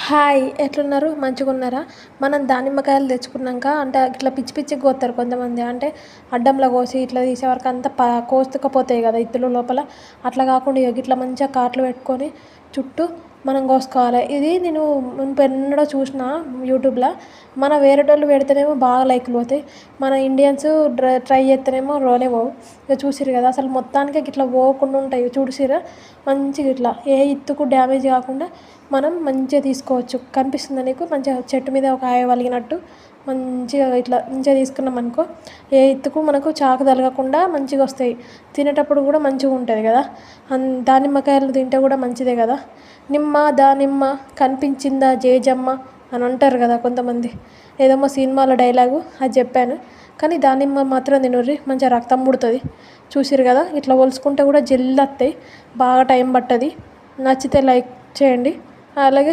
Hi ఎట్లున్నారు మంచిగున్నారా? మనం దానిమ్మకాయలు తెచ్చుకున్నాక అంటే ఇట్లా పిచ్చి పిచ్చిగా కోస్తారు కొంతమంది. అంటే అడ్డంలో కోసి ఇట్లా తీసేవరకు అంతా కోసుకపోతాయి కదా ఇత్తులు లోపల. అట్లా కాకుండా ఇట్లా మంచిగా కాట్లు పెట్టుకొని చుట్టూ మనం కోసుకోవాలి. ఇది నేను మునుపెన్నడో చూసిన యూట్యూబ్లో. మన వేరేటోళ్ళు పెడితేనేమో బాగా లైక్లు పోతాయి, మన ఇండియన్స్ ట్రై చేస్తేనేమో రోలే పోవు. ఇక చూసిర్రు కదా అసలు మొత్తానికి ఇట్లా పోకుండా ఉంటాయి చూసిరా. మంచిగా ఇట్లా ఏ ఇత్తుకు డ్యామేజ్ కాకుండా మనం మంచిగా తీసుకోవచ్చు. కనిపిస్తుందా నీకు? మంచిగా చెట్టు మీద ఒక ఆయ వలిగినట్టు మంచిగా ఇట్లా మంచిగా తీసుకున్నాం అనుకో, ఏ ఇత్తుకు మనకు చాకు తగలకుండా మంచిగా వస్తాయి. తినేటప్పుడు కూడా మంచిగా ఉంటుంది కదా. దానిమ్మకాయలు తింటే కూడా మంచిదే కదా. నిమ్మ దానిమ్మ కనిపించిందా జేజమ్మ అని అంటారు కదా కొంతమంది. ఏదేమో సినిమాలో డైలాగు అది చెప్పాను. కానీ దానిమ్మ మాత్రం తినుర్రి, మంచిగా రక్తం పుడుతుంది. చూసిరు కదా ఇట్లా ఒలుచుకుంటే కూడా జల్ది వస్తాయి, బాగా టైం పట్టది. నచ్చితే లైక్ చేయండి, అలాగే షేర్